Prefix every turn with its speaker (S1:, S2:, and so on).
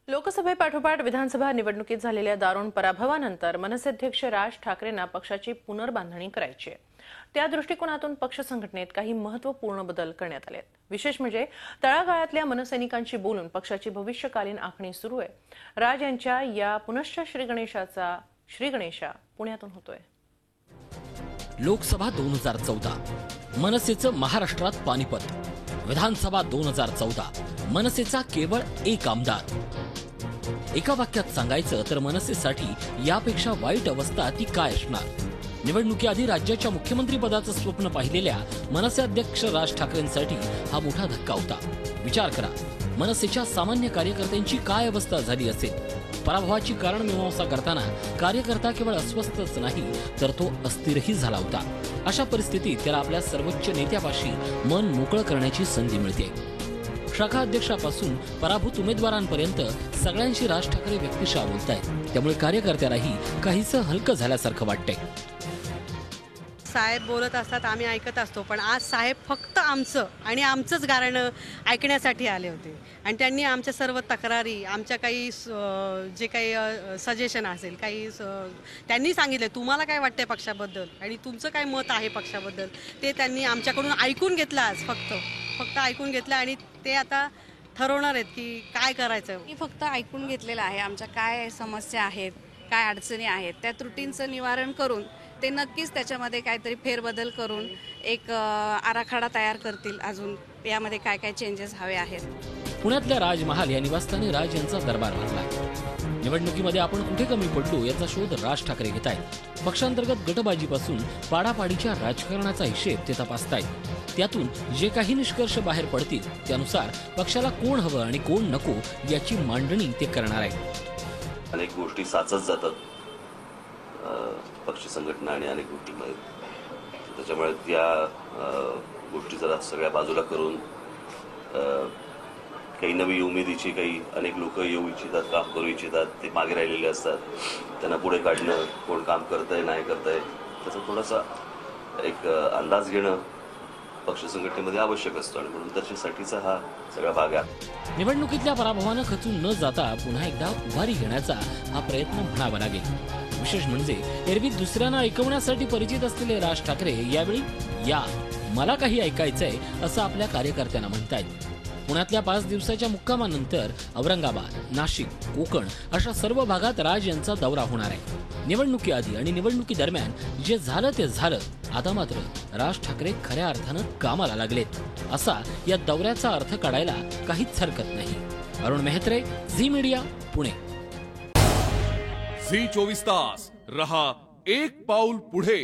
S1: लोकसभेपाठोपाठ विधानसभा निवडणुकीत झालेल्या दारुण पराभवानंतर मनसे अध्यक्ष राज ठाकरेंना पक्षाची पुनर्बांधणी करायची आहे। त्या दृष्टिकोनातून पक्ष संघटनेत काही महत्त्वपूर्ण बदल करण्यात आले आहेत। विशेष म्हणजे तळागाळातल्या मनसैनिकांशी बोलून पक्षाची भविष्यकालीन आखणी सुरू आहे। राज यांच्या या पुनश्च श्रीगणेशा पुण्यातून होतोय।
S2: लोकसभा 2014 मनसेचं महाराष्ट्रात पानिपत, विधानसभा 2014 मनसेचा केवळ एक आमदार। एका वाक्यात सांगायचं तर मनसेसाठी यापेक्षा वाईट अवस्था ती काय असणार। निवडणुकीआधी राज्याच्या मुख्यमंत्री पदाचं स्वप्न पाहिलेल्या मनसे अध्यक्ष राज ठाकरेंसाठी हा मोठा धक्का होता। विचार करा, मनसेच्या सामान्य कार्यकर्त्यांची काय अवस्था झाली असेल। पराभवाची कारण मीमांसा करताना कार्यकर्ता केवळ अस्वस्थच नाही तर तो अस्थिरही झाला होता। अशा परिस्थितीत त्याला आपल्या सर्वोच्च नेत्यापाशी मन मोकळं करण्याची संधी मिळते। शाखा अध्यक्षापासून पराभूत उमेदवारांपर्यंत सगळ्यांशी राज ठाकरे व्यक्तिशः बोलतायत, त्यामुळे कार्यकर्त्यालाही काहीसं हलकं झाल्यासारखं वाटतंय।
S3: साहेब बोलत असतात, आम्ही ऐकत असतो, पण आज साहेब फक्त आमचं आणि आमचंच गाणं ऐकण्यासाठी आले होते आणि त्यांनी आमच्या सर्व तक्रारी, आमच्या काही जे काही सजेशन असेल, काही त्यांनी सांगितले तुम्हाला काय वाटतंय पक्षाबद्दल आणि तुमचं काय मत आहे पक्षाबद्दल, ते त्यांनी आमच्याकडून ऐकून घेतलं। आज फक्त ऐकून घेतलं आणि ते आता ठरवणार आहेत की काय करायचं।
S4: मी फक्त ऐकून घेतलेलं आहे, आमच्या काय समस्या आहेत, काय अडचणी आहेत, त्या त्रुटींचं निवारण करून ते नक्कीच त्याच्यामध्ये काहीतरी फेरबदल करून एक आराखडा तयार करतील। अजून यामध्ये काय काय चेंजेस हवे आहेत।
S2: पुण्यातल्या राजमहाल या निवासस्थानी राज यांचा दरबार भरला। निवडणुकीमध्ये आपण कुठे कमी पडलो याचा शोध राज ठाकरे घेत आहेत। पक्षांतर्गत गटबाजीपासून पाडापाडीच्या राजकारणाचा हिशेब ते तपासतायत। त्यातून जे काही निष्कर्ष बाहेर पडतील त्यानुसार पक्षाला कोण हवं आणि कोण नको याची मांडणी ते करणार आहेत।
S5: अनेक गोष्टी साचत जातात पक्ष संघटना आणि अनेक गोष्टींमध्ये, त्याच्यामुळे त्या गोष्टी जरा सगळ्या बाजूला करून काही नवी उमेदीची, काही अनेक लोक येऊ इच्छितात, काम करू इच्छितात, ते मागे राहिलेले असतात, त्यांना पुढे काढणं, कोण काम करतंय नाही करतंय त्याचा थोडासा एक अंदाज घेणं पक्ष संघटनेमध्ये आवश्यक असतो आणि म्हणून त्याच्यासाठीचा हा सगळा भाग आहे।
S2: निवडणुकीतल्या पराभवानं खचून न जाता पुन्हा एकदा उभारी घेण्याचा हा प्रयत्न म्हणावा लागेल। विशेष म्हणजे एरवी दुसऱ्यांना ऐकवण्यासाठी परिचित असलेले राज ठाकरे यावेळी या मला काही ऐकायचंय असं आपल्या कार्यकर्त्यांना म्हणतायत। पुण्यातल्या 5 दिवसाच्या मुक्कामानंतर औरंगाबाद, नाशिक, कोकण अशा सर्व भागात राज यांचा दौरा होणार आहे। निवडणुकीआधी आणि निवडणुकीदरम्यान जे झालं ते झालं, आता मात्र राज ठाकरे खऱ्या अर्थानं कामाला लागलेत असा या दौऱ्याचा अर्थ काढायला काहीच हरकत नाही। अरुण मेहत्रे, झी मीडिया, पुणे।
S6: झी 24 तास रहा एक पाऊल पुढे।